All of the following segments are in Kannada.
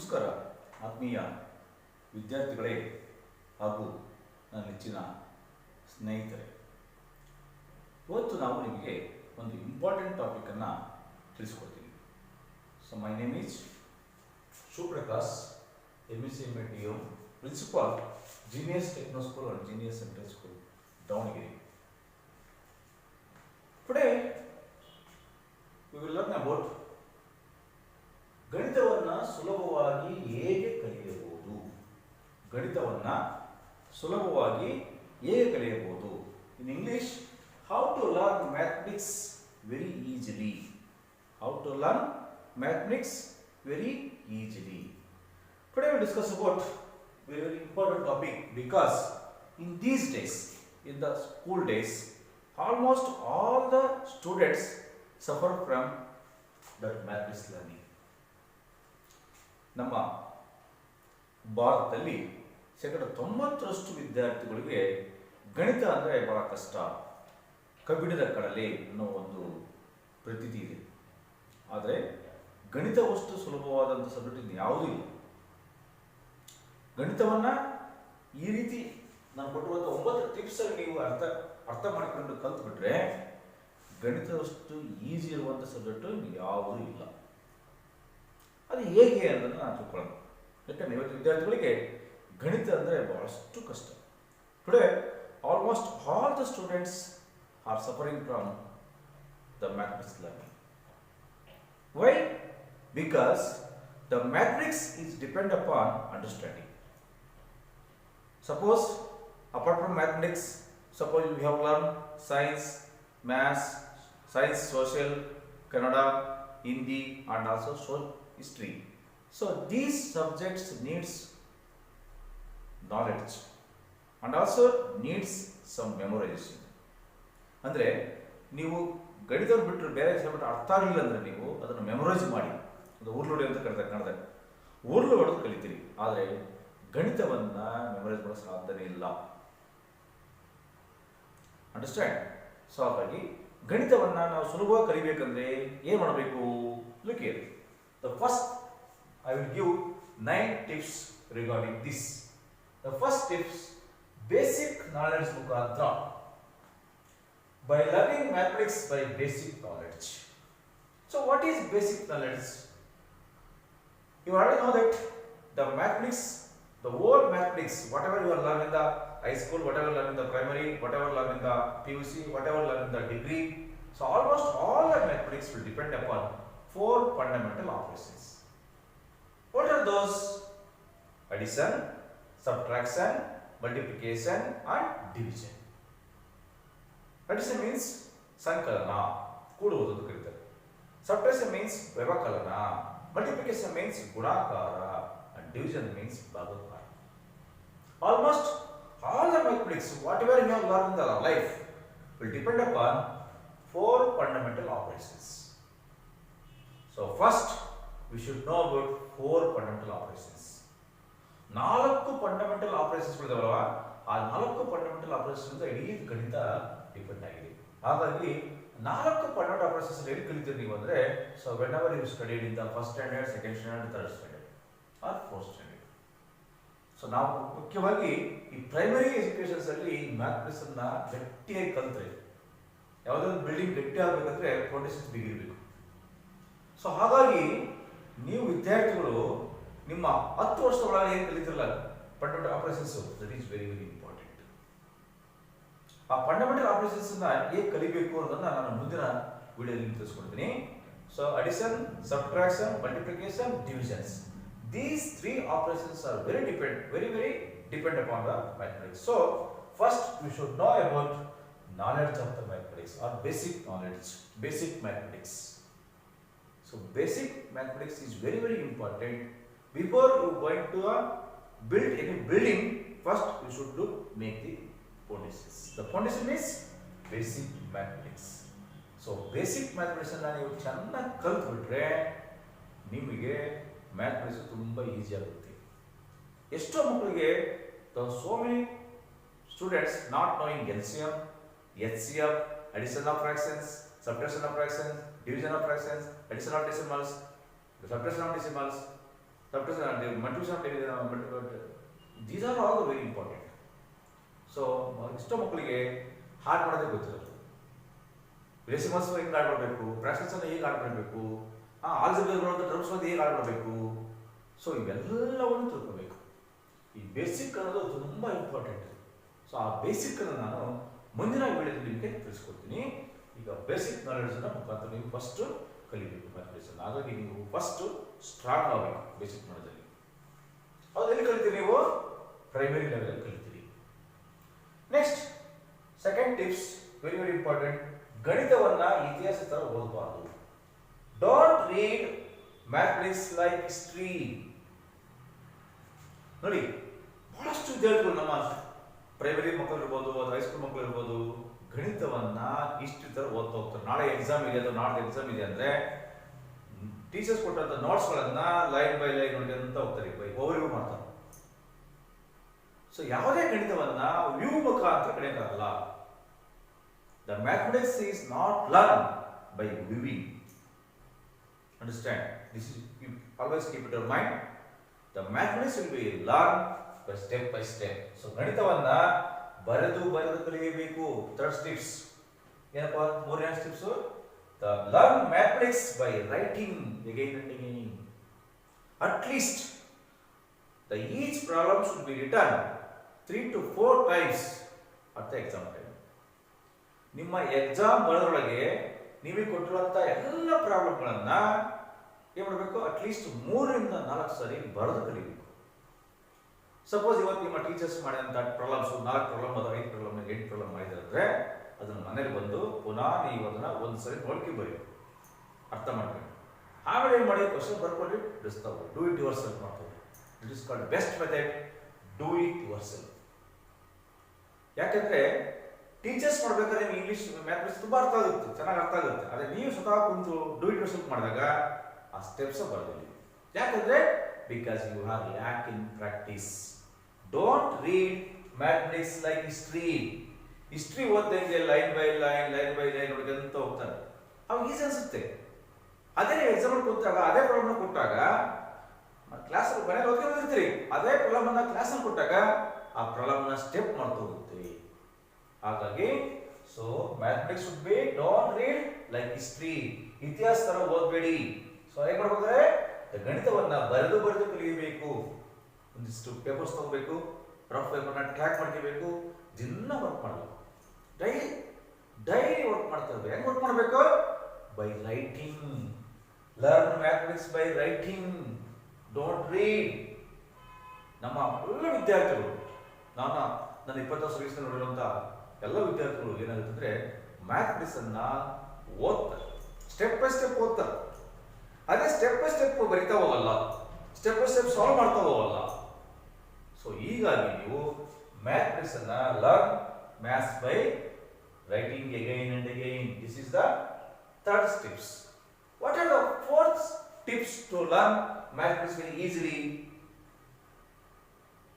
ನಮಸ್ಕಾರ ಆತ್ಮೀಯ ವಿದ್ಯಾರ್ಥಿಗಳೇ ಹಾಗೂ ನನ್ನ ನೆಚ್ಚಿನ ಸ್ನೇಹಿತರೆ. ಇವತ್ತು ನಾವು ನಿಮಗೆ ಒಂದು ಇಂಪಾರ್ಟೆಂಟ್ ಟಾಪಿಕನ್ನು ತಿಳಿಸ್ಕೊಡ್ತೀವಿ. So my name is Shivaprakash, MSc/MA principal, genius techno school and genius central school, Davanagere. Today we will learn about ಗಣಿತವನ್ನು ಸುಲಭವಾಗಿ ಹೇಗೆ ಕಲಿಯಬಹುದು. ಗಣಿತವನ್ನು ಸುಲಭವಾಗಿ ಹೇಗೆ ಕಲಿಯಬಹುದು. In English, how to learn mathematics very easily. How to learn mathematics very easily. Today we discuss about very, very important topic because in these days, in the school days, almost all the students suffer from that mathematics learning. ನಮ್ಮ ಭಾರತದಲ್ಲಿ 90% ವಿದ್ಯಾರ್ಥಿಗಳಿಗೆ ಗಣಿತ ಅಂದರೆ ಬಹಳ ಕಷ್ಟ, ಕಬ್ಬಿಣದ ಕಡಲೆ ಅನ್ನೋ ಒಂದು ಪ್ರತೀತಿ ಇದೆ. ಆದರೆ ಗಣಿತವಷ್ಟು ಸುಲಭವಾದಂಥ ಸಬ್ಜೆಕ್ಟ್ ಯಾವುದೂ ಇಲ್ಲ. ಗಣಿತವನ್ನು ಈ ರೀತಿ ನಾನು ಕೊಟ್ಟಿರುವಂಥ 9 ಟಿಪ್ಸಲ್ಲಿ ನೀವು ಅರ್ಥ ಮಾಡಿಕೊಂಡು ಕಲ್ತ್ಬಿಟ್ರೆ ಗಣಿತವಷ್ಟು ಈಸಿ ಇರುವಂಥ ಸಬ್ಜೆಕ್ಟು ಯಾವುದೂ ಇಲ್ಲ. ಅದು ಹೇಗೆ ಅನ್ನೋದನ್ನು ನಾನು ತಿಳ್ಕೊಳ್ಳೋಣ. ಯಾಕಂದರೆ ಇವತ್ತು ವಿದ್ಯಾರ್ಥಿಗಳಿಗೆ ಗಣಿತ ಅಂದರೆ ಬಹಳಷ್ಟು ಕಷ್ಟ. Today almost all the students are suffering from the mathematics learning. Why? Because the mathematics is depend upon understanding. Suppose apart from mathematics, suppose you have learned science, maths, science, social, Kannada, Hindi and also history. So these subjects needs knowledge and also needs some memorization. ಅಂದರೆ ನೀವು ಗಣಿತವನ್ನು ಬಿಟ್ಟರೆ ಬೇರೆ ಸಬ್ಜೆಕ್ಟ್ ಅರ್ಥ ಆಗಲಿಲ್ಲ ಅಂದರೆ ನೀವು ಅದನ್ನು ಮೆಮೊರೈಸ್ ಮಾಡಿ, ಅದು ಊರ್ಲೋಡಿ ಅಂತ ಕನ್ನಡ ಊರ್ಲು ಹೊಡೆದು ಕಲಿತೀರಿ. ಆದರೆ ಗಣಿತವನ್ನು ಮೆಮೊರೈಸ್ ಮಾಡೋ ಸಾಧ್ಯನೇ ಇಲ್ಲ. ಅಂಡರ್ಸ್ಟ್ಯಾಂಡ್? ಸೊ ಹಾಗಾಗಿ ಗಣಿತವನ್ನು ನಾವು ಸುಲಭವಾಗಿ ಕಲಿಬೇಕಂದ್ರೆ ಏನು ಮಾಡಬೇಕು? Look here. The first I will give 9 tips regarding this. The first tips, basic knowledge ಮುಖಾಂತರ. By learning mathematics by basic knowledge. So what is basic knowledge? You already know that the mathematics, the whole mathematics, whatever you are learning in the high school, whatever you learn in the primary, whatever you learn in the PUC, whatever you learn in the degree, so almost all the mathematics will depend upon 4 fundamental operations. What are those? Addition, subtraction, multiplication and division. Addition means sankalana, ಕೂಡುವುದು ಅಂತ ಕರೀತಾರೆ. Subtraction means ವ್ಯವಕಲನ. Multiplication means ಗುಣಾಕಾರ. Division means ಭಾಗಾಕಾರ. Almost all the mathematics, whatever you have learned in the life, will depend upon 4 fundamental operations. So first, we should know about 4 fundamental operations. 4 fundamental operations ಇದಾವಲ್ಲ, ಆ 4 fundamental operations ಇಂದ ಇಡೀ ಗಣಿತ ಡಿಪೆಂಡ್ ಆಗಿದೆ. ಹಾಗಾಗಿ 4 fundamental operations ಎಲ್ಲಿ ಕಲಿತೀರಿ ನೀವು ಅಂದರೆ, so whenever you studied in the first standard, second standard, third standard or fourth standard. So ನಾವು ಮುಖ್ಯವಾಗಿ ಈ ಪ್ರೈಮರಿ ಎಜುಕೇಶನ್ಸ್ ಅಲ್ಲಿ ಮ್ಯಾಥಮೆಟಿಕ್ಸ್ ಅನ್ನ ಗಟ್ಟಿಯಾಗಿ ಕಲಿತ್ರೆ, ಯಾವುದೊಂದು ಬಿಲ್ಡಿಂಗ್ ಗಟ್ಟಿ ಆಗಬೇಕಂದ್ರೆ ಫೌಂಡೇಶನ್ಸ್ ಬಿಗಿರಬೇಕು. ಸೊ ಹಾಗಾಗಿ ನೀವು ವಿದ್ಯಾರ್ಥಿಗಳು ನಿಮ್ಮ 10 ವರ್ಷದ ಒಳಗೆ ಏನು ಕಲಿತಿರಲ್ಲ fundamental operations, that is very very important. ಆ ಫಂಡಮೆಂಟಲ್ ಆಪರೇಷನ್ಸ್ ಅನ್ನ ಹೇಗೆ ಕಲಿಬೇಕು ಅನ್ನೋದನ್ನ ನಾನು ಮುಂದಿನ ವಿಡಿಯೋದಲ್ಲಿ ತಿಳಿಸ್ಕೊಡ್ತೀನಿ. So addition, subtraction, multiplication, divisions. These 3 operations are very depend upon the mathematics. So first we should know about knowledge of the mathematics or basic knowledge, basic mathematics. So basic mathematics is very important. Before you going to build any building, first you should make the foundations. The foundation is basic mathematics. So basic mathematics ಅನ್ನು ನೀವು ಚೆನ್ನಾಗಿ ಕಲಿತ್ಬಿಟ್ರೆ ನಿಮಗೆ ಮ್ಯಾಥಮೆಟಿಕ್ಸ್ ತುಂಬ ಈಸಿ ಆಗುತ್ತೆ. ಎಷ್ಟೋ ಮಕ್ಕಳಿಗೆ so many students not knowing LCM, HCF, addition of fractions, subtraction of fractions, division of fractions, addition of decimals, subtraction of decimals. These are all very important. So ಇಷ್ಟೋ ಮಕ್ಕಳಿಗೆ ಹಾಡು ಮಾಡೋದೇ ಗೊತ್ತಿರೋದು. ಡೆಸಿಮಲ್ಸ್ ಹೇಗೆ ಹಾಡು ಮಾಡಬೇಕು, ಫ್ರಾಕ್ಷನ್ಸ್ ಹೇಗೆ ಹಾಡು ಮಾಡಬೇಕು, ಆಲ್ಜಿಬ್ರಾ ಟರ್ಮ್ಸ್ ಹೇಗೆ ಹಾಡು ಮಾಡಬೇಕು. ಸೊ ಇವೆಲ್ಲವನ್ನು ತಿಳ್ಕೋಬೇಕು. ಈ ಬೇಸಿಕ್ ಅನ್ನೋದು ತುಂಬ ಇಂಪಾರ್ಟೆಂಟ್. ಸೊ ಆ ಬೇಸಿಕ್ ಅನ್ನು ನಾನು ಮುಂದಿನ ವಿಡಿಯೋದಲ್ಲಿ ನಿಮಗೆ ತಿಳಿಸ್ಕೊಡ್ತೀನಿ. ಈಗ ಬೇಸಿಕ್ ನಾಲೆಡ್ಜನ್ನು ಮುಖಾಂತರ ನೀವು ಫಸ್ಟ್ ಕಲಿಬೇಕು ಮ್ಯಾಥಮೆಟಿಕ್ಸ್. ಹಾಗಾಗಿ ನೀವು ಫಸ್ಟ್ ಸ್ಟ್ರಾಂಗ್ ಆಗಬೇಕು ಬೇಸಿಕ್ ನಾಲೆಡ್ಜಲ್ಲಿ. ಅದು ಎಲ್ಲಿ ಕಲಿತೀರಿ ನೀವು? ಪ್ರೈಮರಿ ಲೆವೆಲಲ್ಲಿ ಕಲಿತೀರಿ. Next second tips, very very important. ಗಣಿತವನ್ನ ಇತಿಹಾಸ ತರ ಓದಬಾರ್ದು. Don't read mathematics like history. ನೋಡಿ, ಬಹಳಷ್ಟು ವಿದ್ಯಾರ್ಥಿಗಳು ನಮ್ಮ ಪ್ರೈಮರಿ ಮಕ್ಕಳು ಇರ್ಬೋದು ಅಥವಾ ಹೈಸ್ಕೂಲ್ ಮಕ್ಕಳು ಇರ್ಬೋದು, ಗಣಿತವನ್ನ ಇಷ್ಟು ತರ ಓದ್ತಾ ಹೋಗ್ತಾರೆ. ನಾಳೆ ಎಕ್ಸಾಮ್ ಇದೆ ಅಥವಾ ನಾಳೆ ಎಕ್ಸಾಮ್ ಇದೆ ಅಂದ್ರೆ ಟೀಚರ್ಸ್ ಕೊಟ್ಟಂತ ನೋಟ್ಸ್ ಗಳನ್ನ ಲೈನ್ ಬೈ ಲೈನ್ ನೋಡಿ ಅಂತ ಹೋಗ್ತಾರೆ, ಓವರ್ವ್ಯೂ ಮಾಡ್ತಾರೆ. ಸೊ ಯಾವುದೇ ಗಣಿತವನ್ನ ವ್ಯೂ ಮುಖಾಂತರ ಕಲಿಯಕ್ಕಾಗಲ್ಲ. The mathematics is not learned by viewing. Understand? This is, you always keep it in mind. The mathematics will be learned by step. So ಗಣಿತವನ್ನ ಬರೆದು ಕಲಿಯಬೇಕು. ಥರ್ಡ್ ಸ್ಟೆಪ್ಸ್ ಏನಪ್ಪ? ಮೂರನೇ steps, the learn mathematics by writing again and again. At least the each problem should be written 3 to 4 times at the exam time. ನಿಮ್ಮ ಎಕ್ಸಾಮ್ ಬರೋದ್ರೊಳಗೆ ನೀವೇ ಕೊಟ್ಟಿರುವಂಥ ಎಲ್ಲ ಪ್ರಾಬ್ಲಮ್ಗಳನ್ನ ಏನು ಮಾಡಬೇಕು? ಅಟ್ಲೀಸ್ಟ್ 3 ರಿಂದ 4 ಸಾರಿ ಬರೆದು ಕಲಿಬೇಕು. ಸಪೋಸ್ ಇವತ್ತು ನಿಮ್ಮ ಟೀಚರ್ಸ್ ಮಾಡಿದಂಥ ಪ್ರಾಬ್ಲಮ್ಸ್ 4 ಪ್ರಾಬ್ಲಮ್ ಅಥವಾ 5 ಪ್ರಾಬ್ಲಮ್ 8 ಪ್ರಾಬ್ಲಮ್ ಮಾಡಿದ್ರೆ ಅದನ್ನ ಮನೇಲಿ ಬಂದು ಪುನಃ ನೀವು ಅದನ್ನ ಒಂದ್ಸರಿ ನೋಡ್ಕೊಂಡು ಬರೀಬೇಕು, ಅರ್ಥ ಮಾಡ್ಬೇಕು. ಆಮೇಲೆ ಏನು ಮಾಡಿ? ಕ್ವಶನ್ ಬರ್ಕೊಂಡು ಬಿಡಿಸ್ತಾವೆ. ಡೂ ಇಟ್ ಯುವರ್ ಸೆಲ್ಫ್ ಮಾಡ್ತಾರೆ. It is called best method, do it your self. ಯಾಕಂದ್ರೆ ಟೀಚರ್ಸ್ ಮಾಡ್ಬೇಕಾದ್ರೆ ಇಂಗ್ಲಿಷ್ ಮ್ಯಾಥಮೆಟಿಕ್ಸ್ ತುಂಬಾ ಅರ್ಥ ಆಗುತ್ತೆ, ಚೆನ್ನಾಗಿ ಅರ್ಥ ಆಗುತ್ತೆ. ಅದೇ ನೀವು ಸ್ವತಃ ಕುಂತು ಡೂ ಇಟ್ ಯುವರ್ ಸೆಲ್ಫ್ ಮಾಡಿದಾಗ ಆ ಸ್ಟೆಪ್ಸ್ ಬರೋದಿಲ್ಲ. ಯಾಕಂದ್ರೆ because you have lack in practice. Don't read mathematics like history. History ಓದ್ದಂಗೆ ಲೈನ್ ಬೈ ಲೈನ್ ನೋಡ್ಕೊಂತ ಹೋಗ್ತಾರೆ, ಅವಾಗ ಈಸಿ ಅನ್ಸುತ್ತೆ. ಅದೇ ನೀವು ಎಕ್ಸಾಂಪಲ್ ಕೊಟ್ಟಾಗ ಅದೇ ಪ್ರಾಬ್ಲಮ್ ಕೊಟ್ಟಾಗ ಕ್ಲಾಸ್ ಮನೇಲಿ ಓದ್ಕೊಂಡಿರ್ತೀರಿ, ಅದೇ ಪ್ರಾಬ್ಲಮ್ ಅನ್ನ ಕ್ಲಾಸ್ ಅಲ್ಲಿ ಕೊಟ್ಟಾಗ ಆ ಪ್ರಾಬ್ಲಮ್ ನ ಸ್ಟೆಪ್ ಮಾಡ್ತಾ ಹೋಗುತ್ತೆ. ಹಾಗಾಗಿ so mathematics should be don't read like history. ಇತಿಹಾಸ ತರ ಓದಬೇಡಿ. ಸೊ ಹೇಗೆ ಮಾಡ್ಬೋದ್ರೆ ಗಣಿತವನ್ನ ಬರೆದು ಕಲಿಯಬೇಕು. ಒಂದಿಷ್ಟು ಪೇಪರ್ಸ್ ತಗೋಬೇಕು, ರಫ್ ಪೇಪರ್ನ ಟ್ರ್ಯಾಕ್ ಮಾಡ್ಕೋಬೇಕು, ದಿನ ವರ್ಕ್ ಮಾಡಬೇಕು. ಡೈಲಿ ವರ್ಕ್ ಮಾಡ್ತಾ ಇರ್ಬೇಕು. ಹೆಂಗ್ ವರ್ಕ್ ಮಾಡಬೇಕು? By writing. Learn mathematics by writing, don't read. ನಮ್ಮ ಎಲ್ಲ ವಿದ್ಯಾರ್ಥಿಗಳು, ನನ್ನ 20 ವರ್ಷ ವಯಸ್ಸಿನಲ್ಲಿ ನೋಡಿರುವಂತ ಎಲ್ಲ ವಿದ್ಯಾರ್ಥಿಗಳು ಏನಾಗುತ್ತೆ ಅಂದ್ರೆ ಮ್ಯಾಥಮೆಟಿಕ್ಸ್ ಅನ್ನ ಓದ್ತಾರೆ, ಸ್ಟೆಪ್ ಬೈ ಸ್ಟೆಪ್ ಓದ್ತಾರೆ. ಅದೇ ಸ್ಟೆಪ್ ಬೈ ಸ್ಟೆಪ್ ಬರಿತಾ ಹೋಗಲ್ಲ, ಸ್ಟೆಪ್ ಬೈ ಸ್ಟೆಪ್ ಸಾಲ್ವ್ ಮಾಡ್ತಾ ಹೋಗಲ್ಲ. ಸೊ ಹೀಗಾಗಿ ನೀವು ಮ್ಯಾಥಮೆಟಿಕ್ಸ್ ಅನ್ನ learn maths by writing again and again. This is the third steps. What are the fourth tips to learn mathematics very easily?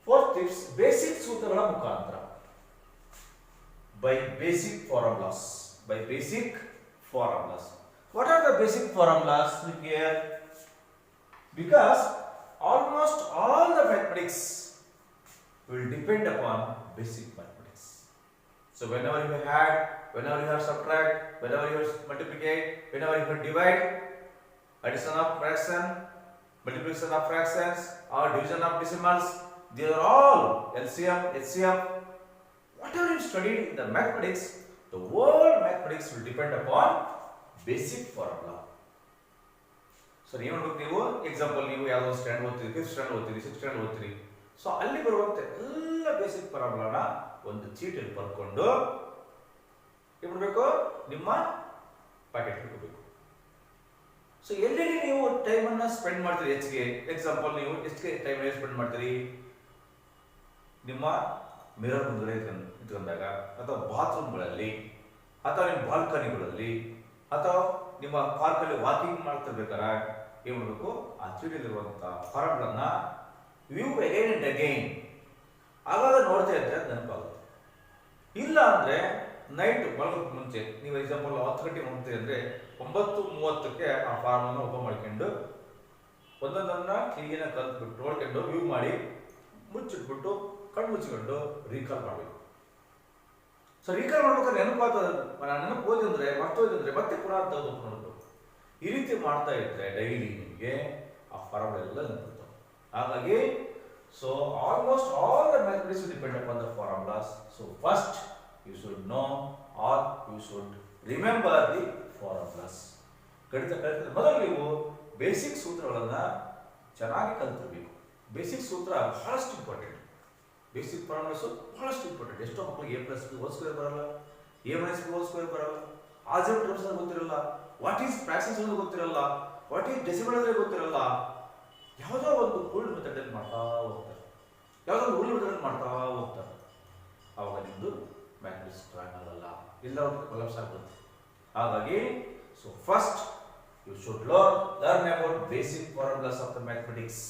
Fourth tips, basic ಸೂತ್ರಗಳ ಮುಖಾಂತರ. By basic formulas. What are the basic formulas? Look here. Because almost all the mathematics will depend upon basic mathematics. So whenever you add, whenever you have subtract, whenever you have multiply, whenever you have divide, addition of fraction, multiplication of fractions, or division of decimals, they are all LCM, HCM. Whatever you studied in the mathematics, the whole mathematics will depend upon basic formula. So ನೀವು ಎಕ್ಸಾಂಪಲ್ ನೀವು ಯಾವುದೋ ಸ್ಟ್ಯಾಂಡ್ ಓದ್ತೀರಿ, 5th ಸ್ಟ್ಯಾಂಡ್ ಓದ್ತೀರಿ, 6th ಸ್ಟ್ಯಾಂಡ್ ಓದ್ತೀರಿ. ಸೊ ಅಲ್ಲಿ ಬರುವಂತ ಎಲ್ಲ ಬೇಸಿಕ್ ಫಾರ್ಮುಲಾನ ಒಂದು ಚೀಟಲ್ಲಿ ಬರ್ಕೊಂಡು ಏನು ಮಾಡಬೇಕು? ನಿಮ್ಮ ಪ್ಯಾಕೆಟ್ ಇಟ್ಕೋಬೇಕು. ಸೊ ಎಲ್ಲೆಲ್ಲಿ ನೀವು ಟೈಮನ್ನು ಸ್ಪೆಂಡ್ ಮಾಡ್ತೀರಿ ಹೆಚ್ಚಿಗೆ? ಎಕ್ಸಾಂಪಲ್ ನೀವು ಎಷ್ಟು ಟೈಮ್ ಸ್ಪೆಂಡ್ ಮಾಡ್ತೀರಿ? ನಿಮ್ಮ ಮಿರರ್ ಮುಂದೆ ಇಟ್ಕೊಂಡಾಗ, ಅಥವಾ ಬಾತ್ರೂಮ್ಗಳಲ್ಲಿ, ಅಥವಾ ನಿಮ್ಮ ಬಾಲ್ಕನಿಗಳಲ್ಲಿ, ಅಥವಾ ನಿಮ್ಮ ಪಾರ್ಕಲ್ಲಿ ವಾಕಿಂಗ್ ಮಾಡ್ತಿರ್ಬೇಕಾದ್ರೆ ಏನು ಮಾಡಬೇಕು? ಆ ಚೀಟಿಯಲ್ಲಿರುವಂಥ ಫಾರ್ಮುಲಾನ ವ್ಯೂ ಅಗೈನ್ ಅಂಡ್ ಅಗೈನ್ ಆವಾಗ ನೋಡ್ತಾ ಇದ್ರೆ ನೆನಪಾಗುತ್ತೆ. ಇಲ್ಲ ಅಂದರೆ ನೈಟ್ ಮಲಗೋಕ್ಕೆ ಮುಂಚೆ ನೀವು ಎಕ್ಸಾಂಪಲ್ 10 ಗಂಟೆಗೆ ನೋಡ್ತೀರಿ ಅಂದರೆ 9:30ಕ್ಕೆ ಆ ಫಾರ್ಮನ್ನು ಓಪನ್ ಮಾಡ್ಕೊಂಡು ಒಂದೊಂದನ್ನ ಈಗಿನ ಕಲ್ತ್ಬಿಟ್ಟು ನೋಡ್ಕೊಂಡು ವ್ಯೂ ಮಾಡಿ ಮುಚ್ಚಿಟ್ಬಿಟ್ಟು ಕಣ್ಣು ಮುಚ್ಚಿಕೊಂಡು ರೀಕಾಲ್ ಮಾಡಬೇಕು. ಸೊ ರೀಕಾಲ್ ಮಾಡ್ಬೇಕಾದ್ರೆ ನೆನಪು ಓದಿದ್ರೆ ಮರ್ತೋಯ್ತಂದ್ರೆ ಮತ್ತೆ ಪುನಃ ತೆಗೆದು ನೋಡಬೇಕು. ಈ ರೀತಿ ಮಾಡ್ತಾ ಇದ್ರೆ ಡೈಲಿ ನಿಮಗೆ ಆ ಫಾರ್ಮುಲಾ ಎಲ್ಲ ನೆನಪಿರ್ತವೆ. ಹಾಗಾಗಿ so almost all the mathematics depend upon the formulas. So first you should know or you should remember the formulas. ಗಣಿತ ಕಲಿತ ಮೊದಲು ನೀವು ಬೇಸಿಕ್ ಸೂತ್ರಗಳನ್ನ ಚೆನ್ನಾಗಿ ಕಲಿತಿರ್ಬೇಕು. ಬೇಸಿಕ್ ಸೂತ್ರ ಬಹಳಷ್ಟು ಇಂಪಾರ್ಟೆಂಟ್. ಬೇಸಿಕ್ ಫಾರ್ಮುಲಾಸ್ ಬಹಳಷ್ಟು ಇಂಪಾರ್ಟೆಂಟ್. ಎಷ್ಟೋ ಮಕ್ಕಳಿಗೆ A+B² ಬರಲ್ಲ, A-B² ಬರಲ್ಲ, ಆಲ್ಜಿಬ್ರಾ ಟರ್ಮ್ಸ್ ಗೊತ್ತಿರಲ್ಲ, ವಾಟ್ ಈಸ್ ಫ್ರಾಕ್ಷನ್ಸ್ ಅಂತ ಗೊತ್ತಿರಲ್ಲ, ವಾಟ್ ಈಸ್ ಡೆಸಿಮಲ್ ಅಂದ್ರೆ ಗೊತ್ತಿರಲ್ಲ. ಯಾವುದೋ ಒಂದು ಉಲ್ಡ್ ಮೆಥಡ್ ಮಾಡ್ತಾ ಹೋಗ್ತಾರೆ, ಆವಾಗ ನಿಮ್ದು ಮ್ಯಾಥಮೆಟಿಕ್ಸ್ ಸ್ಟ್ರಾಂಗ್ ಆಗಲ್ಲ, ಇಲ್ಲ ಕೊಲಾಪ್ಸ್ ಆಗ್ಬಿಡುತ್ತೆ. ಹಾಗಾಗಿ so first you should learn about basic formulas of the mathematics.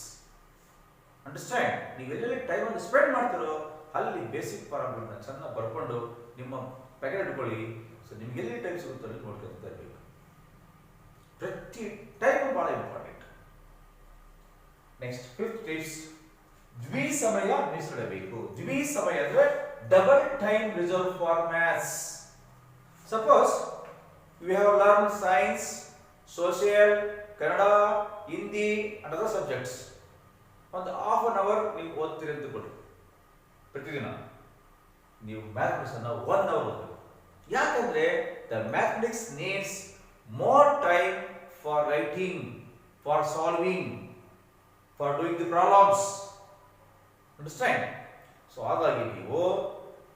Understand? ನೀವು ಎಲ್ಲೆಲ್ಲಿ ಟೈಮ್ ಅನ್ನು ಸ್ಪೆಂಡ್ ಮಾಡ್ತಿರೋ ಅಲ್ಲಿ ಬೇಸಿಕ್ ಫಾರ್ಮುಲಾನ ಚೆನ್ನಾಗಿ ಬರ್ಕೊಂಡು ನಿಮ್ಮ ಪ್ಯಾಕೆಟ್ ಇಟ್ಕೊಳ್ಳಿ. ಸೊ ನಿಮ್ಗೆ ಎಲ್ಲಿ ಟೈಮ್ ಸಿಗುತ್ತೋ ಅಲ್ಲಿ ನೋಡ್ಕೊತಾ ಇರಬೇಕು. ಪ್ರತಿ ಟೈಮ್ ಬಹಳ ಇಂಪಾರ್ಟೆಂಟ್. ನೆಕ್ಸ್ಟ್ ಫಿಫ್ತ್ ಟಿಪ್ಸ್, ದ್ವಿಸಮಯ ಮೀಸಲಿಡಬೇಕು. ದ್ವಿಸಮಯ ಅಂದ್ರೆ double time reserve for maths. Suppose we have learned science, social, Kannada, Hindi and other subjects. ಒಂದು ಹಾಫ್ ಅನ್ ಅವರ್ ನೀವು ಓದ್ತೀರಿ ಅಂತ ಕೊಡಿ. ಪ್ರತಿದಿನ ನೀವು ಮ್ಯಾಥಮೆಟಿಕ್ಸ್ ಅನ್ನು 1 ಅವರ್ ಓದಬೇಕು. ಯಾಕಂದ್ರೆ the mathematics needs more time for writing, for solving, for doing the problems. Understand? So ಹಾಗಾಗಿ ನೀವು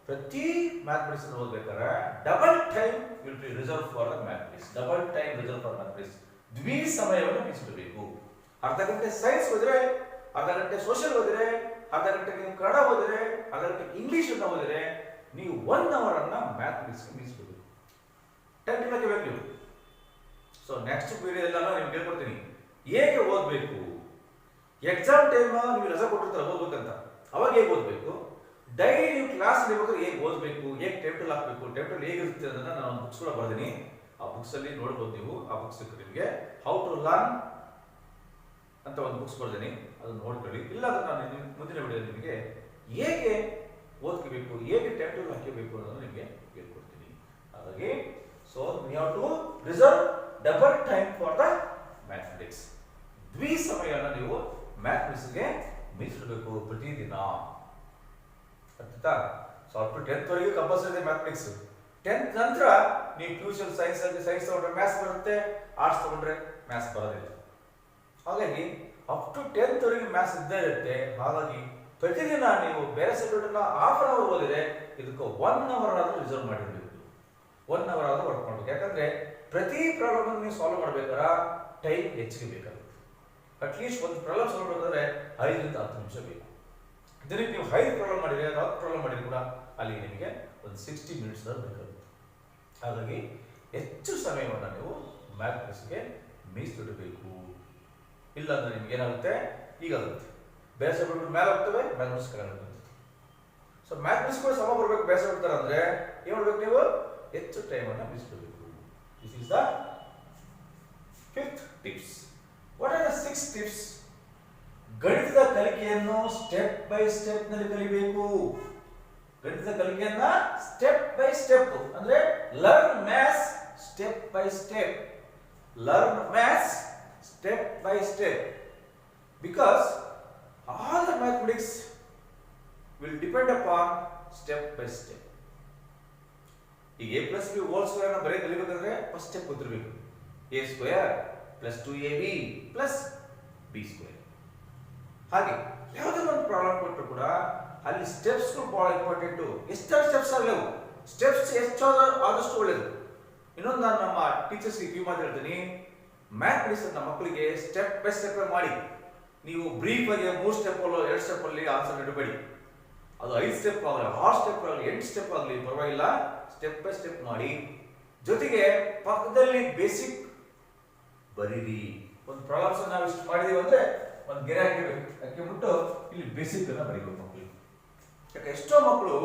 ಪ್ರತಿ ಮ್ಯಾಥಮೆಟಿಕ್ಸ್ ಅನ್ನು ಓದಬೇಕಾದ್ರೆ double time will be reserve for the mathematics. Double time reserve for mathematics. ದ್ವಿಸಮಯವನ್ನು ಮೀಸಲಿಡಬೇಕು. ಅರ್ಧ ಗಂಟೆ ಸೈನ್ಸ್ ಓದಿದ್ರೆ, ಅರ್ಧ ಗಂಟೆ ಸೋಷಿಯಲ್ ಓದಿದ್ರೆ, ಅರ್ಧ ಗಂಟೆ ನೀವು ಕನ್ನಡ ಓದಿದ್ರೆ, ಅರ್ಧ ಗಂಟೆ ಇಂಗ್ಲಿಷ್ ಅನ್ನು ಓದಿದ್ರೆ, ನೀವು 1 ಅವರ್ ಅನ್ನ ಮ್ಯಾಥಮೆಟಿಕ್ಸ್ ಮೀಸಲಿಡಬೇಕು. ಟೈಮ್ ಹಾಕಬೇಕು ನೀವು. ಸೊ ನೆಕ್ಸ್ಟ್ ಪೀರಿಯಡ್ ಎಲ್ಲ ನಿಮ್ಗೆ ಹೇಳ್ಕೊಡ್ತೀನಿ ಹೇಗೆ ಓದಬೇಕು. ಎಕ್ಸಾಮ್ ಟೈಮ್ ನೀವು ರಜಾ ಕೊಟ್ಟಿರ್ತಾರೆ ಓದ್ಬೇಕಂತ, ಅವಾಗ ಹೇಗೆ ಓದಬೇಕು, ಡೈಲಿ ನೀವು ಕ್ಲಾಸ್ ಇರಬೇಕಾದ್ರೆ ಹೇಗೆ ಓದಬೇಕು, ಹೇಗೆ ಟೈಟಲ್ ಹಾಕಬೇಕು, ಟೈಟಲ್ ಹೇಗಿರುತ್ತೆ ಅದನ್ನ ನಾನು ಒಂದು ಬುಕ್ಸ್ ಕೂಡ ಬರ್ತೀನಿ. ಆ ಬುಕ್ಸ್ ಅಲ್ಲಿ ನೋಡ್ಬೋದು ನೀವು. ಆ ಬುಕ್ಸ್ ನಿಮಗೆ ಹೌ ಟು ಲರ್ನ್ ಅಂತ ಒಂದು ಬುಕ್ಸ್ ಬರ್ತೀನಿ, ಅದನ್ನ ನೋಡ್ಕೊಳ್ಳಿ. ಇಲ್ಲ ಅಂದ್ರೆ ನಾನು ಮುಂದಿನ ವಿಡಿಯೋ ನಿಮಗೆ ಹೇಗೆ ಓದ್ಕೋಬೇಕು, ಹೇಗೆ ಟೈಟಲ್ ಹಾಕಬೇಕು ಅನ್ನೋದನ್ನು ನಿಮಗೆ ಹೇಳ್ಕೊಡ್ತೀನಿ. ಹಾಗಾಗಿ so we have to reserve double time for the mathematics. ದ್ವಿಸಮಯನ ನೀವು ಮ್ಯಾಥಮೆಟಿಕ್ಸ್ಗೆ ಮೀಸಲಿಡಬೇಕು ಪ್ರತಿದಿನ. ಅರ್ಥಾಯ್ತಾ? ಸೊ ಅಪ್ ಟು 10th ವರೆಗೂ ಕಂಪಲ್ಸರಿ ಇದೆ ಮ್ಯಾಥಮೆಟಿಕ್ಸ್. 10th ನಂತರ ನೀವು ಟ್ಯೂಷನ್ ಸೈನ್ಸ್ ತಗೊಂಡ್ರೆ ಮ್ಯಾಥ್ಸ್ ಬರುತ್ತೆ, ಆರ್ಟ್ಸ್ ತಗೊಂಡ್ರೆ ಮ್ಯಾಥ್ಸ್ ಬರೋದಿಲ್ಲ. ಹಾಗಾಗಿ ಅಪ್ ಟು 10th ವರೆಗೂ ಮ್ಯಾಥ್ಸ್ ಇದ್ದೇ ಇರುತ್ತೆ. ಹಾಗಾಗಿ ಪ್ರತಿದಿನ ನೀವು ಬೇರೆ ಸಬ್ಜೆಕ್ಟ್ ಅನ್ನ ಹಾಫ್ ಅನ್ ಅವರ್ ಓದಿದ್ರೆ ಇದಕ್ಕೆ 1 ಅವರ್ ಆದ್ರೂ ರಿಸರ್ವ್ ಮಾಡಿರ್ಬೇಕು. 1 ಅವರ್ ಆದ್ರೂ ವರ್ಕ್ ಮಾಡ್ಬೇಕು. ಯಾಕಂದ್ರೆ ಪ್ರತಿ ಪ್ರಾಬ್ಲಮ್ ನೀವು ಸಾಲ್ವ್ ಮಾಡ್ಬೇಕಾದ್ರೆ ಟೈಮ್ ಹೆಚ್ಚಿಗೆ ಬೇಕಾಗುತ್ತೆ. ಅಟ್ಲೀಸ್ಟ್ ಒಂದು ಪ್ರಾಬ್ಲಮ್ ಸಾಲ್ವ್ ಮಾಡಬೇಕಾದ್ರೆ 5 ರಿಂದ 10 ನಿಮಿಷ ಬೇಕು. ಇದಕ್ಕೆ ನೀವು 5 ಪ್ರಾಬ್ಲಮ್ ಮಾಡಿದ್ರೆ 10 ಪ್ರಾಬ್ಲಮ್ ಮಾಡಿದ್ರೆ ಕೂಡ ಅಲ್ಲಿ ನಿಮಗೆ ಒಂದು 60 ಮಿನಿಟ್ಸ್ ಬೇಕಾಗುತ್ತೆ. ಹಾಗಾಗಿ ಹೆಚ್ಚು ಸಮಯವನ್ನು ನೀವು ಮ್ಯಾಥಮೆಟಿಕ್ಸ್ಗೆ ಮೀಸಲಿಡಬೇಕು. ಇಲ್ಲ ಅಂದ್ರೆ ನಿಮ್ಗೆ ಏನಾಗುತ್ತೆ, ಈಗಾಗುತ್ತೆ ಬೇರೆ ಸಬ್ಜೆಕ್ಟ್ ಮೇಲೆ ಹೋಗ್ತವೆ, ಮ್ಯಾಥಮೆಟಿಕ್ಸ್ ಕಡಿಮೆ. ಸೊ ಮ್ಯಾಥಮೆಟಿಕ್ಸ್ ಕೂಡ ಸಮ ಬರ್ಬೇಕು. ಬೇರೆ ಸಬ್ಜೆಕ್ಟ್ ಅಂದ್ರೆ ಏನ್ ಮಾಡ್ಬೇಕು, ನೀವು ಹೆಚ್ಚು ಟೈಮನ್ನು ಮೀಸಲಿಡಬೇಕು. This is the 5th tips. What are the 6th tips? ಗಣಿತದ ಕಲಿಕೆಯನ್ನು ಸ್ಟೆಪ್ ಬೈ ಸ್ಟೆಪ್ ನಲ್ಲಿ ಕಲಿಬೇಕು. ಗಣಿತದ ಕಲಿಕೆಯನ್ನ ಸ್ಟೆಪ್ ಬೈ ಸ್ಟೆಪ್ ಅಂದ್ರೆ learn maths step by step. Learn maths step by step. Because all the mathematics will depend upon step by step. ಈಗ A+B² ಅನ್ನ ಬರೀ ಕಲಿಬೇಕಂದ್ರೆ ಫಸ್ಟ್ ಸ್ಟೆಪ್ ಗೊತ್ತಿರಬೇಕು. A² + 2AB + B². ಹಾಗೆ ಯಾವುದೇ ಒಂದು ಪ್ರಾಬ್ಲಮ್ ಕೊಟ್ಟರು ಕೂಡ ಅಲ್ಲಿ ಸ್ಟೆಪ್ಸ್ ಬಹಳ ಇಂಪಾರ್ಟೆಂಟ್. ಎಷ್ಟು ಸ್ಟೆಪ್ಸ್ ಆಗಲೇವು, ಸ್ಟೆಪ್ಸ್ ಎಷ್ಟು ಆದಷ್ಟು ಒಳ್ಳೇದು. ಇನ್ನೊಂದು ನಾನು ನಮ್ಮ ಟೀಚರ್ಸ್ಗೆ ಕಿವಿ ಮಾತು ಹೇಳ್ತೀನಿ, ಮ್ಯಾಥಮೆಟಿಕ್ಸ್ ನಮ್ಮ ಮಕ್ಕಳಿಗೆ ಸ್ಟೆಪ್ ಬೈ ಸ್ಟೆಪ್ ಮಾಡಿ. ನೀವು ಬ್ರೀಫ್ ಆಗಿ 3 ಸ್ಟೆಪ್ ಅಲ್ಲೋ 2 ಸ್ಟೆಪ್ ಅಲ್ಲಿ ಆನ್ಸರ್ ಇಡಬೇಡಿ. ಅದು 5 ಸ್ಟೆಪ್ ಆಗಲಿ, 6 ಸ್ಟೆಪ್ ಆಗಲಿ, 8 ಸ್ಟೆಪ್ ಆಗಲಿ ಪರವಾಗಿಲ್ಲ, ಸ್ಟೆಪ್ ಬೈ ಸ್ಟೆಪ್ ಮಾಡಿ. ಜೊತೆಗೆ ಪಕ್ಕದಲ್ಲಿ ಬೇಸಿಕ್ ಬರೀರಿ. ಒಂದು ಪ್ರಾಬ್ಲಮ್ಸ್ ನಾವು ಇಷ್ಟು ಮಾಡಿದೀವಿ ಅಂದ್ರೆ ಒಂದು ಗೆರೆ ಹಾಕಿಬಿಟ್ಟು ಇಲ್ಲಿ ಬೇಸಿಕ್ ಅನ್ನ ಬರೀಬೇಕು ಮಕ್ಕಳಿಗೆ. ಯಾಕೆ ಎಷ್ಟೋ ಮಕ್ಕಳು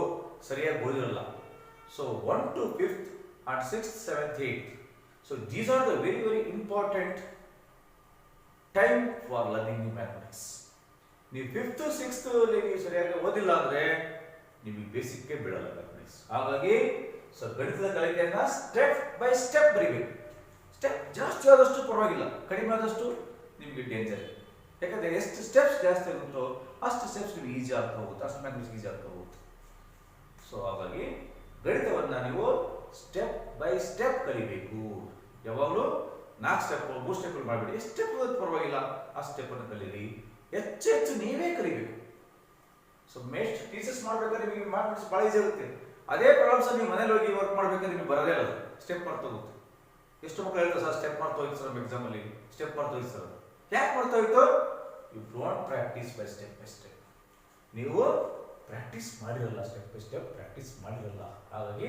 ಸರಿಯಾಗಿ ಓದಿರಲ್ಲ. So 1 to 5th and 6th, 7th, 8th. So these are the very important time for learning the mathematics. ನೀವು 5th 6th ನೀವು ಸರಿಯಾಗಿ ಓದಿಲ್ಲ ಅಂದ್ರೆ ನಿಮಗೆ ಬೇಸಿಕ್ಗೆ ಬೀಳಲ್ಲ ಮ್ಯಾಥಮೆಟಿಕ್ಸ್. ಹಾಗಾಗಿ ಸೊ ಗಣಿತದ ಕಲಿಕೆಯನ್ನ ಸ್ಟೆಪ್ ಬೈ ಸ್ಟೆಪ್ ಬರೀಬೇಕು. ಸ್ಟೆಪ್ ಜಾಸ್ತಿ ಆದಷ್ಟು ಪರವಾಗಿಲ್ಲ, ಕಡಿಮೆ ಆದಷ್ಟು ನಿಮಗೆ ಡೇಂಜರ್. ಯಾಕಂದ್ರೆ ಎಷ್ಟು ಸ್ಟೆಪ್ಸ್ ಜಾಸ್ತಿ ಆಗುತ್ತೋ ಅಷ್ಟು ಸ್ಟೆಪ್ಸ್ ನಿಮಗೆ ಈಸಿ ಆಗ್ತಾ ಹೋಗುತ್ತೆ, ಅಷ್ಟು ಮ್ಯಾಥಮೆಟಿಕ್ಸ್ ಈಸಿ ಆಗ್ತಾ ಹೋಗುತ್ತೆ. ಸೊ ಹಾಗಾಗಿ ಗಣಿತವನ್ನ ನೀವು ಸ್ಟೆಪ್ ಬೈ ಸ್ಟೆಪ್ ಕಲಿಬೇಕು. ಯಾವಾಗಲೂ 4 ಸ್ಟೆಪ್ 3 ಸ್ಟೆಪ್ ಮಾಡಬೇಡಿ. ಎಷ್ಟು ಸ್ಟೆಪ್ ಪರವಾಗಿಲ್ಲ ಆ ಸ್ಟೆಪ್ ಅನ್ನು ಕಲೀರಿ. ಹೆಚ್ಚು ನೀವೇ ಕಲಿಬೇಕು. ಸೊ ಮೇಸ್ಟ್ ಟೀಚರ್ಸ್ ಮಾಡ್ಬೇಕಾದ್ರೆ ನಿಮಗೆ ಮ್ಯಾಥಮೆಟಿಕ್ಸ್ ಭಾಳ ಈಸಿ ಆಗುತ್ತೆ. ಅದೇ ಪ್ರಾಬ್ಲಮ್ಸ್ ನೀವು ಮನೇಲಿ ಹೋಗಿ ವರ್ಕ್ ಮಾಡ್ಬೇಕಾದ್ರೆ ನಿಮಗೆ ಬರೋದೇ ಇಲ್ಲ, ಸ್ಟೆಪ್ ಮಾಡ್ತಾ ಹೋಗುತ್ತೆ. ಎಷ್ಟು ಮಕ್ಕಳು ಹೇಳ್ತಾರೆ ಸರ್ ಸ್ಟೆಪ್ ಮಾಡ್ತಾ ಹೋಯ್ತು ಸರ್, ನಮ್ಮ ಎಕ್ಸಾಮಲ್ಲಿ ಸ್ಟೆಪ್ ಮಾಡ್ತಾ ಹೋಯ್ತು ಸರ್. ಯಾಕೆ ಮಾಡ್ತಾ ಹೋಯ್ತು? You don't practice by step. ನೀವು ಪ್ರಾಕ್ಟೀಸ್ ಮಾಡಿರಲ್ಲ, ಸ್ಟೆಪ್ ಬೈ ಸ್ಟೆಪ್ ಪ್ರಾಕ್ಟೀಸ್ ಮಾಡಿರಲ್ಲ. ಹಾಗಾಗಿ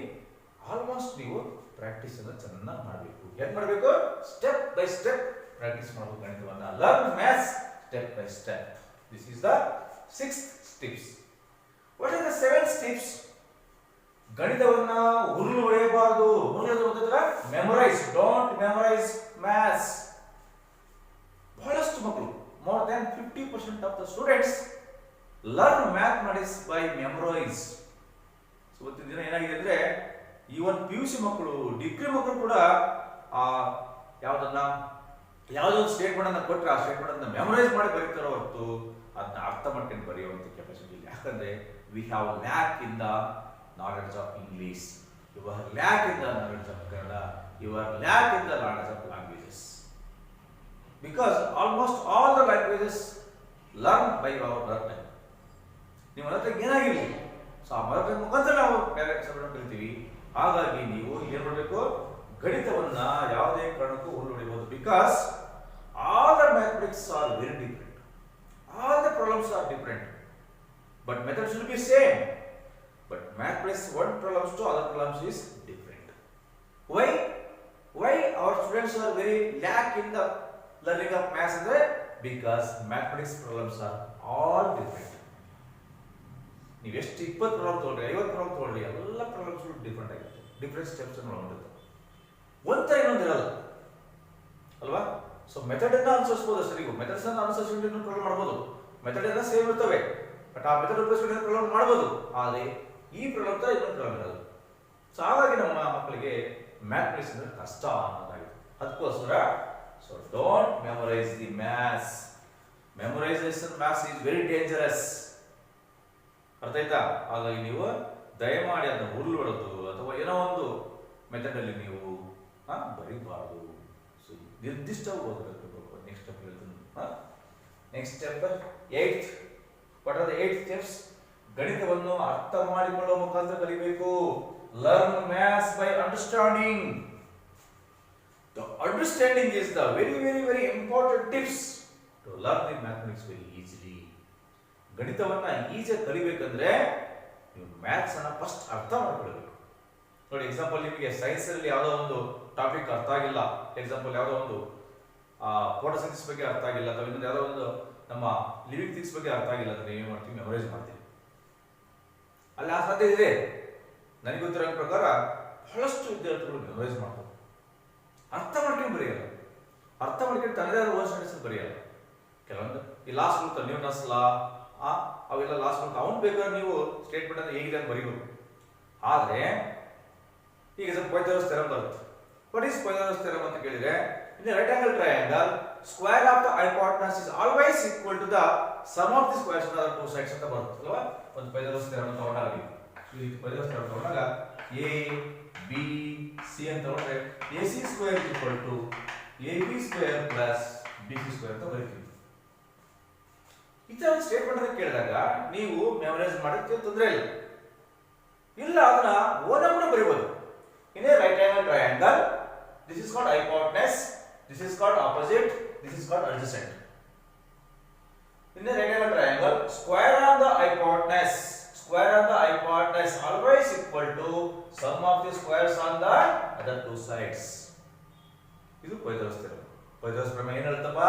ಆಲ್ಮೋಸ್ಟ್ ನೀವು ಪ್ರಾಕ್ಟೀಸ್ ಅನ್ನು ಚೆನ್ನಾಗಿ ಮಾಡಬೇಕು. ಏನು ಮಾಡಬೇಕು? ಸ್ಟೆಪ್ ಬೈ ಸ್ಟೆಪ್ ಪ್ರಾಕ್ಟೀಸ್ ಮಾಡಬೇಕು ಗಣಿತವನ್ನ. Learn maths step by step. This is the 6th steps. What are the 7th steps? ಗಣಿತವನ್ನ ಉರುಳು ಹೊಡೆಯಬಾರದು. Memorize, don't memorize maths. ಬಹಳಷ್ಟು ಮಕ್ಕಳು, more than 50% of the students learn mathematics by memorize. ಇವತ್ತಿನ ದಿನ ಏನಾಗಿದೆ ಅಂದ್ರೆ ಈವನ್ PUC ಮಕ್ಕಳು, ಡಿಗ್ರಿ ಮಕ್ಕಳು ಕೂಡ ಯಾವುದೋ ಒಂದು ಸ್ಟೇಟ್ಮೆಂಟ್ ಅನ್ನ ಕೊಟ್ಟರೆ ಆ ಸ್ಟೇಟ್ಮೆಂಟ್ ಅನ್ನ ಮೆಮೊರೈಸ್ ಮಾಡಿ ಬರೀತಾರೋ ಹೊರತು ಅದನ್ನ ಅರ್ಥ ಮಾಡ್ಕೊಂಡು ಬರೆಯುವಂತ ಕೆಪಾಸಿಟಿ ಇಲ್ಲ. ಯಾಕಂದ್ರೆ we have lack in the knowledge of English, you are lack in the knowledge of Kannada, you are lack in the knowledge of languages. Because almost all the languages learn by our mother tongue. ನಿಮ್ಮ ಮದರ್ ಟಂಗ್ ಏನಾಗಿರಲಿ, ಸೊ ಆ ಮದರ್ ಟಂಗ್ ಮುಖಾಂತರ ನಾವು ಬೇರೆ ಸಬ್ಜೆಕ್ಟ್ ಕಲಿತೀವಿ. ಹಾಗಾಗಿ ನೀವು ಏನು ಮಾಡಬೇಕು? ಗಣಿತವನ್ನ ಯಾವುದೇ ಕಾರಣಕ್ಕೂ ಹೊರಡಿಬಹುದು. Because all the mathematics are very different, all the problems are different, but method should be same. But mathematics one problems to other problems is different. Why our students are very lack in the learning of maths? Because mathematics problems are all different. ನೀವು ಎಷ್ಟು 20 ಪ್ರಾಬ್ಲಮ್ ತಗೊಳ್ಳಿ, 50 ಪ್ರಾಬ್ಲಮ್ ತಗೊಳ್ಳಿ, ಎಲ್ಲ ಪ್ರಾಬ್ಲಮ್ಸ್ ಡಿಫ್ರೆಂಟ್ ಆಗಿರುತ್ತೆ. ಡಿಫ್ರೆಂಟ್ ಸ್ಟೆಪ್ಸ್ ಅನ್ನು ಒಳಗೊಂಡಿರುತ್ತೆ. ಒಂಥರ ಇನ್ನೊಂದು ಇರಲ್ಲ ಅಲ್ವಾ? ಸೊ ಮೆಥಡ್ ಅನ್ನ ಅನುಸರಿಸಬಹುದು ಅಷ್ಟೇ. ನೀವು ಮೆಥಡ್ಸ್ ಅನ್ನು ಅನುಸರಿಸಿಕೊಂಡು ಇನ್ನೊಂದು ಪ್ರಾಬ್ಲಮ್ ಮಾಡ್ಬೋದು. ಮೆಥಡ್ ಎಲ್ಲ ಸೇಮ್ ಇರ್ತವೆ, ಬಟ್ ಆ ಮೆಥಡ್ ಉಪಯೋಗಿಸಿಕೊಂಡು ಪ್ರಾಬ್ಲಮ್ ಮಾಡ್ಬೋದು. ಆದರೆ ಈ ಪ್ರಾಬ್ಲಮ್ ತರ ಇನ್ನೊಂದು ಪ್ರಾಬ್ಲಮ್ ಇರೋದು. ಸೊ ಹಾಗಾಗಿ ನಮ್ಮ ಮಕ್ಕಳಿಗೆ ಮ್ಯಾಥಮೆಟಿಕ್ಸ್ ಅಂದ್ರೆ ಕಷ್ಟ ಅನ್ನೋದಾಗಿದೆ. ಅದಕ್ಕೋಸ್ಕರ so don't memorise the maths. Memorisation maths is very dangerous. ಅರ್ಥ ಆಯ್ತಾ? ಹಾಗಾಗಿ ನೀವು ದಯಮಾಡಿ ಅದನ್ನು ಉರುಳು ಹೊಡೆದು ಅಥವಾ ಏನೋ ಒಂದು ಮೆಥಡ್ ಅಲ್ಲಿ ನೀವು ಬರೀಬಾರ್ದು. ಸೊ ನಿರ್ದಿಷ್ಟವಾಗಿ ಓದಬೇಕು. ನೆಕ್ಸ್ಟ್ ಸ್ಟೆಪ್ ಹೇಳ್ತೀನಿ. Next step 8th. What are the 8 steps? ಗಣಿತವನ್ನು ಅರ್ಥ ಮಾಡಿಕೊಳ್ಳುವ ಮುಖಾಂತರ ಕಲಿಬೇಕು. Learn maths by understanding. The understanding is the very important tips to learn the mathematics very easily. ಗಣಿತವನ್ನ ಈಸಿಯಾಗಿ ಕಲಿಬೇಕಂದ್ರೆ ನೀವು ಮ್ಯಾಥ್ಸ್ ಅನ್ನ ಫಸ್ಟ್ ಅರ್ಥ ಮಾಡ್ಕೊಳ್ಬೇಕು. ನೋಡಿ, ಎಕ್ಸಾಂಪಲ್ ನಿಮಗೆ ಸೈನ್ಸ್ ಅಲ್ಲಿ ಯಾವುದೋ ಒಂದು ಟಾಪಿಕ್ ಅರ್ಥ ಆಗಿಲ್ಲ, ಎಕ್ಸಾಂಪಲ್ ಯಾವುದೋ ಒಂದು ಫೋಟೋಸಿಂಥಸಿಸ್ ಬಗ್ಗೆ ಅರ್ಥ ಆಗಿಲ್ಲ, ಅಥವಾ ಇನ್ನೊಂದು ಯಾವುದೋ ಒಂದು ನಮ್ಮ ಲಿವಿಂಗ್ ಥಿಂಗ್ಸ್ ಬಗ್ಗೆ ಅರ್ಥ ಆಗಿಲ್ಲ ಅಂದ್ರೆ ಏನು ಮಾಡ್ತೀವಿ? ಮೆಮೊರೈಸ್ ಮಾಡ್ತೀವಿ. ಅಲ್ಲಿ ಆ ಸಾಧ್ಯ ಇದೆ. ನನಗೆ ಗೊತ್ತಿರೋ ಪ್ರಕಾರ ಬಹಳಷ್ಟು ವಿದ್ಯಾರ್ಥಿಗಳು ಮೆಮೊರೈಸ್ ಮಾಡ್ತಾರೆ, ಅರ್ಥ ಮಾಡ್ಕೊಂಡು ಬರೆಯಲ್ಲ. ಅರ್ಥ ಮಾಡ್ಕೊಂಡು ತನ್ನದೇ ಆದ ಓನ್ ಸ್ಟಡೀಸ್ ಬರೆಯಲ್ಲ. ಕೆಲವೊಂದು ಈ ಲಾಸ್ಟ್ ಬರುತ್ತೆ, ನ್ಯೂಟನ್ಸ್ ಲಾ, ಅವೆಲ್ಲ ಲಾಸ್ಟ್ ಬರುತ್ತೆ. ಅವ್ನು ಬೇಕಾದ್ರೆ ನೀವು ಸ್ಟೇಟ್ಮೆಂಟ್ ಅನ್ನು ಹೇಗಿದೆ ಅಂತ ಬರೀಬಹುದು. ಆದರೆ ಈಗ ಸ್ವಲ್ಪ ಪೈಥಾಗರಸ್ ಥಿಯರಮ್ ಬರುತ್ತೆ. ವಾಟ್ ಈಸ್ ಪೈಥಾಗರಸ್ ಥಿಯರಮ್ ಅಂತ ಕೇಳಿದ್ರೆ, in right angle triangle square of the hypotenuse is always equal to the sum of the squares of the two sides ಅಂತ ಬರುತ್ತೆ ಅಲ್ವಾ? ಒಂದು ಪೈಥಾಗರಸ್ ಥಿಯರಮ್ ತಗೊಂಡಾಗ ಈ ರೀತಿ ಪೈಥಾಗರಸ್ ಥಿಯರಮ್ ತಗೊಂಡಾಗ ಎ ಬಿ ಸಿ ಅಂತ ತಗೊಂಡ್ರೆ AC square equal to AB square plus BC square ಅಂತ ಬರೀತೀವಿ. ಈ ತರ ಸ್ಟೇಟ್ಮೆಂಟ್ ಅನ್ನು ಕೇಳಿದಾಗ ನೀವು ಮೆಮೊರೈಸ್ ಮಾಡೋಕ್ಕೆ ತೊಂದರೆ ಇಲ್ಲ, ಅದನ್ನ ಓದನ್ನು ಬರೀಬಹುದು. In a right angle triangle, this is called hypotenuse, this is called opposite, this is called adjacent. In a right angle triangle, square of the hypotenuse always equal to sum of the squares on the other two sides. ಇದು ಪೈಥಾಗರಸ್ ಥಿಯರಮ್. ಪೈಥಾಗರಸ್ ಪ್ರಮೇಯ ಏನು ಹೇಳ್ತಪ್ಪ?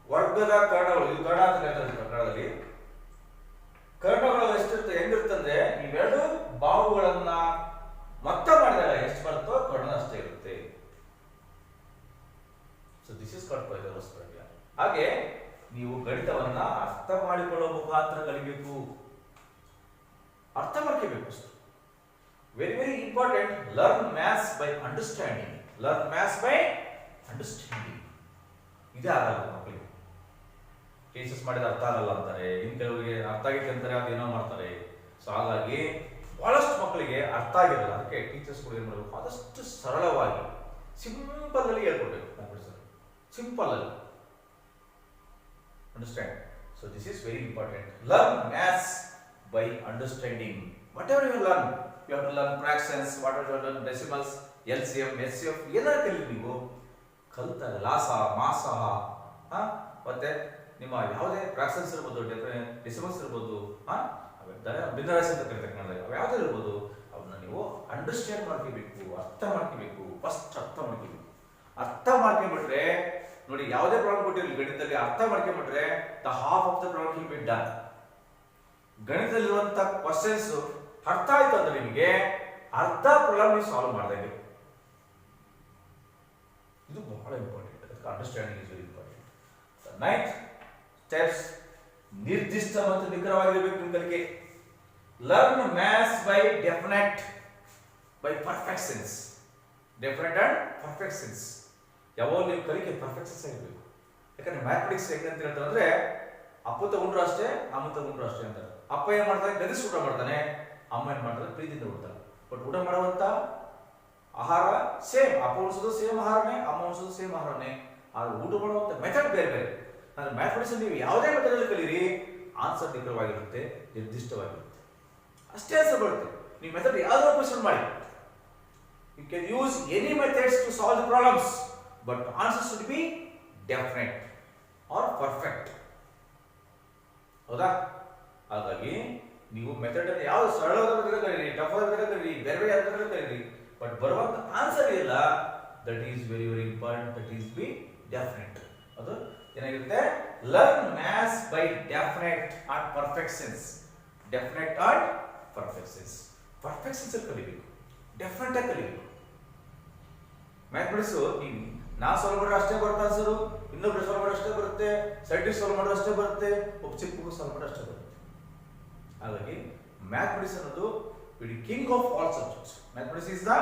ವರ್ಗದ ಕರ್ಣಗಳು, ಇದು ಕರ್ಣ ಅಂತ ಹೇಳ್ತಾರೆ ಕನ್ನಡದಲ್ಲಿ. ಕರ್ಣಗಳು ಎಷ್ಟಿರುತ್ತೆ, ಹೆಂಗಿರುತ್ತಂದ್ರೆ ಇವೆರಡು ಬಾಹುಗಳನ್ನ ಮೊತ್ತ ಮಾಡಿದಾಗ ಎಷ್ಟು ಬರುತ್ತೋ ಕರ್ಣ ಅಷ್ಟೇ ಇರುತ್ತೆ. So this is called Pythagoras ಪ್ರಮೇಯ. ಹಾಗೆ ನೀವು ಗಣಿತವನ್ನ ಅರ್ಥ ಮಾಡಿಕೊಳ್ಳುವ ಮುಖಾಂತರ ಕಲಿಬೇಕು, ಅರ್ಥ ಮಾಡ್ಕೋಬೇಕು. Very very important. Learn maths by understanding. Learn maths by understanding. ಇದೇ ಆಗಲ್ಲ ಮಕ್ಕಳಿಗೆ. ಟೀಚರ್ಸ್ ಮಾಡಿದ ಅರ್ಥ ಆಗಲ್ಲ ಅಂತಾರೆ, ಇನ್ನು ಕೆಲವರಿಗೆ ಅರ್ಥ ಆಗಿತ್ತು ಅಂತಾರೆ, ಅದೇನೋ ಮಾಡ್ತಾರೆ. ಸೊ ಹಾಗಾಗಿ ಬಹಳಷ್ಟು ಮಕ್ಕಳಿಗೆ ಅರ್ಥ ಆಗಿರಲ್ಲ. ಅದಕ್ಕೆ ಟೀಚರ್ಸ್ ಕೂಡ ಏನು ಮಾಡಬೇಕು, ಆದಷ್ಟು ಸರಳವಾಗಿ ಸಿಂಪಲ್ ಅಲ್ಲಿ ಹೇಳ್ಕೊಡ್ಬೇಕು. ಸಿಂಪಲ್ ಅಲ್ಲಿ understand. So this is very important. Learn maths by understanding. Whatever you learn, you have to learn fractions, whatever you learn decimals, LCM, SCF ಏನಾದ್ರು ಕಲಿ. ನೀವು ಕಲ್ತಾಗ ಲಾಸ ಮಾಸ ಮತ್ತೆ ನಿಮ್ಮ ಯಾವುದೇ ಫ್ರಾಕ್ಷನ್ಸ್ ಇರ್ಬೋದು, ಡೆಸಿಮಲ್ಸ್ ಇರ್ಬೋದು, ಭಿನ್ನರಾಶಿ ಅಂತ ಕರಿತಕ್ಕಂಥ ಅವು ಯಾವುದೇ ಇರ್ಬೋದು, ಅವನ್ನ ನೀವು ಅಂಡರ್ಸ್ಟ್ಯಾಂಡ್ ಮಾಡ್ಕೋಬೇಕು, ಅರ್ಥ ಮಾಡ್ಕೋಬೇಕು. ಫಸ್ಟ್ ಅರ್ಥ ಮಾಡ್ಕೋಬೇಕು. ಅರ್ಥ ಮಾಡ್ಕೊಂಡ್ಬಿಟ್ರೆ ನೋಡಿ, ಯಾವುದೇ ಪ್ರಾಬ್ಲಮ್ ಕೊಟ್ಟಿರಲಿ ಗಣಿತದಲ್ಲಿ ಅರ್ಥ ಮಾಡ್ಕೊಂಡ್ಬಿಟ್ರೆ the half of the problem will be done. ಗಣಿತದಲ್ಲಿರುವಂತ ಕ್ವಶನ್ಸ್ ಅರ್ಥ ಆಯ್ತು ಅಂದ್ರೆ ನಿಮಗೆ ಅರ್ಧ ಪ್ರಾಬ್ಲಮ್ ನೀವು ಸಾಲ್ವ್ ಮಾಡಿದಂಗೆ. ಇದು ಬಹಳ ಇಂಪಾರ್ಟೆಂಟ್. ಅದಕ್ಕೆ understanding is very important. Ninth steps, ನಿರ್ದಿಷ್ಟ ಮತ್ತು ನಿಖರವಾಗಿರಬೇಕು ನಿಮ್ಮ ಕಲಿಕೆ. Learn maths by definite, by perfect sense. Definite and perfect sense. ಯಾವಾಗ ನೀವು ಕಲಿಕೆ ಪರ್ಫೆಕ್ಟ್ ಸೆನ್ಸ್ ಆಗಿರ್ಬೇಕು. ಯಾಕಂದ್ರೆ ಮ್ಯಾಥಮೆಟಿಕ್ಸ್ ಹೆಂಗಂತ ಹೇಳ್ತಾರೆ ಅಂದ್ರೆ, ಅಪ್ಪ ತಗೊಂಡ್ರು ಅಷ್ಟೇ, ಅಮ್ಮ ತಗೊಂಡ್ರು ಅಷ್ಟೇ ಅಂತಾರೆ. ಅಪ್ಪ ಏನ್ ಮಾಡ್ತಾನೆ, ಗದಿಸಿ ಊಟ ಮಾಡ್ತಾನೆ. ಅಮ್ಮ ಏನ್ ಮಾಡ್ತಾರೆ, ಪ್ರೀತಿಯಿಂದ ಊಡ್ತಾರೆ. ಬಟ್ ಊಟ ಮಾಡುವಂತ ಆಹಾರ ಸೇಮ್. ಅಪ್ಪ ಉಣಿಸೋದು ಸೇಮ್ ಆಹಾರನೇ, ಅಮ್ಮ ಉಣಿಸೋದು ಸೇಮ್ ಆಹಾರನೇ. ಆದ್ರೆ ಊಟ ಮಾಡುವಂತ ಮೆಥಡ್ ಬೇರೆ ಬೇರೆ. ಅಂದ್ರೆ ಮ್ಯಾಥಮೆಟಿಕ್ಸ್ ನೀವು ಯಾವುದೇ ಮೆಥಡ್ ಅಲ್ಲಿ ಕಲೀರಿ, ಆನ್ಸರ್ ನಿಖರವಾಗಿರುತ್ತೆ, ನಿರ್ದಿಷ್ಟವಾಗಿರುತ್ತೆ. ಅಷ್ಟೇ ಆನ್ಸರ್ ಬರುತ್ತೆ. ನೀವು ಮೆಥಡ್ ಯಾವ್ದಾದ್ರು ಕ್ವಶನ್ ಮಾಡಿ, you can use any methods to solve the problems, but answer should be definite or perfect. ಹೌದಾ? ಹಾಗಾಗಿ ನೀವು ಮೆಥಡ್ ಅನ್ನು ಯಾವ್ದು ಸರಳವಾದ ಮೆಥಡ್ ಕಲೀರಿ, ಟಫ್ ಆದ ಮೆಥಡ್ ಕಲೀರಿ, ಬೇರೆ ಬೇರೆ ಮೆಥಡ್ ಕಲೀರಿ, ಬಟ್ ಬರುವಂತ ಆನ್ಸರ್ ಇಲ್ಲ, that is very very important. That is B definite. ಅದು ಏನಾಗಿರುತ್ತೆ, learn maths by definite and perfect sense. Definite and perfect sense. Perfect sense ಅಲ್ಲಿ ಕಲಿಬೇಕು, ಡೆಫಿನೆಟ್ ಆಗಿ ಕಲಿಬೇಕು. ಮ್ಯಾಥಮೆಟಿಕ್ಸ್ ನೀವು ನಾನು ಸಾಲ್ವ್ ಮಾಡಿದ್ರೆ ಅಷ್ಟೇ ಬರುತ್ತೆ ಆನ್ಸರು, ಇನ್ನೊಬ್ರು ಸಾಲ್ವ್ ಮಾಡಿದ್ರೆ ಅಷ್ಟೇ ಬರುತ್ತೆ, ಸೈಂಟಿಸ್ಟ್ ಸಾಲ್ವ್ ಮಾಡಿದ್ರೆ ಅಷ್ಟೇ ಬರುತ್ತೆ, ಒಬ್ಬ ಚಿಕ್ಕ ಮಗು ಸಾಲ್ವ್ ಮಾಡಿದ್ರೆ ಅಷ್ಟೇ ಬರುತ್ತೆ. ಹಾಗಾಗಿ ಮ್ಯಾಥಮೆಟಿಕ್ಸ್ ಅನ್ನೋದು king of all subjects. Mathematics is the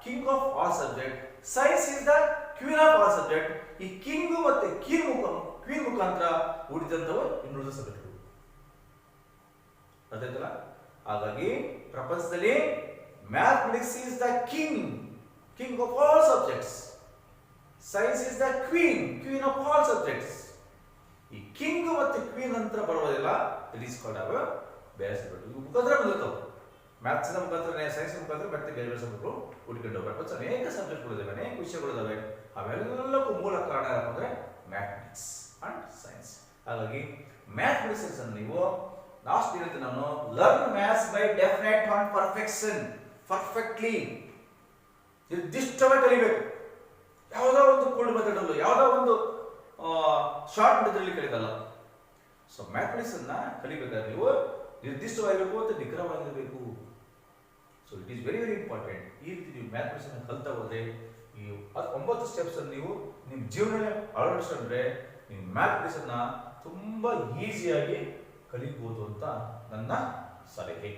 king of all subject. Science is the queen of all subject. ಈ ಕಿಂಗ್ ಮತ್ತೆ ಕ್ವೀನ್ ಮುಖಾಂತರ ಉಳಿದಂತವು ಇನ್ನುಳಿದ ಸಬ್ಜೆಕ್ಟ್ಗಳು. ಅರ್ಥಾಯ್ತಲ್ಲ? ಹಾಗಾಗಿ ಪ್ರಪಂಚದಲ್ಲಿ mathematics is the king of all subjects. Science is the queen of all subjects. ಈ ಕಿಂಗ್ ಮತ್ತೆ ಕ್ವೀನ್ ಅಂತ ಬರುವುದಿಲ್ಲ, ಇಟ್ ಈಸ್ ಕಾಲ್ಡ್ ಅವ ಬೇರೆ ಸಬ್ಜೆಕ್ಟ್. ಇವು ಮುಖಾಂತರ ಬಂದಿರ್ತಾವೆ. ಮ್ಯಾಥ್ಸ್ ಮುಖಾಂತರ, ಸೈನ್ಸ್ ಮುಖಾಂತರ ಮತ್ತೆ ಬೇರೆ ಬೇರೆ ಸಬ್ಜೆಕ್ಟ್ಗಳು ಹುಡುಕೊಂಡು ಪ್ರಪಂಚ ಅನೇಕ ಸಬ್ಜೆಕ್ಟ್ಗಳು ಇದಾವೆ, ಅನೇಕ ವಿಷಯಗಳು ಇದಾವೆ. ಅವೆಲ್ಲಕ್ಕೂ ಮೂಲ ಕಾರಣ ಏನಪ್ಪ ಅಂದ್ರೆ ಮ್ಯಾಥಮೆಟಿಕ್ಸ್ ಅಂಡ್ ಸೈನ್ಸ್. ಹಾಗಾಗಿ ಮ್ಯಾಥಮೆಟಿಕ್ಸ್ ಅನ್ನು ನೀವು ಲಾಸ್ಟ್ ಇರುತ್ತೆ, ನಾನು learn maths by definite and perfection. Perfectly ನಿರ್ದಿಷ್ಟವಾಗಿ ಕಲಿಬೇಕು. ಯಾವುದೋ ಒಂದು ಕೋಲ್ಡ್ ಮೆಥಡ್ ಅಲ್ಲೂ, ಯಾವುದೋ ಒಂದು ಶಾರ್ಟ್ ಮೆಥಡ್ ಅಲ್ಲಿ ಕಲಿತಲ್ಲ. ಸೊ ಮ್ಯಾಥಮೆಟಿಕ್ಸ್ ಅನ್ನ ಕಲಿಬೇಕಾದ್ರೆ ನೀವು ನಿರ್ದಿಷ್ಟವಾಗಿರಬೇಕು ಮತ್ತು ನಿಖರವಾಗಿರಬೇಕು. So it is very very important. ಈ ರೀತಿ ನೀವು ಮ್ಯಾಥಮೆಟಿಕ್ಸ್ ಅನ್ನು ಕಲ್ತಾ ಹೋದ್ರೆ, ಈ 9 ಸ್ಟೆಪ್ಸ್ ಅನ್ನು ನೀವು ನಿಮ್ಮ ಜೀವನ ಅಳವಡಿಸಿಕೊಂಡ್ರೆ ನೀವು ಮ್ಯಾಥಮೆಟಿಕ್ಸ್ ಅನ್ನ ತುಂಬಾ ಈಸಿಯಾಗಿ ಕಲಿಬಹುದು ಅಂತ ನನ್ನ ಸಲಹೆ.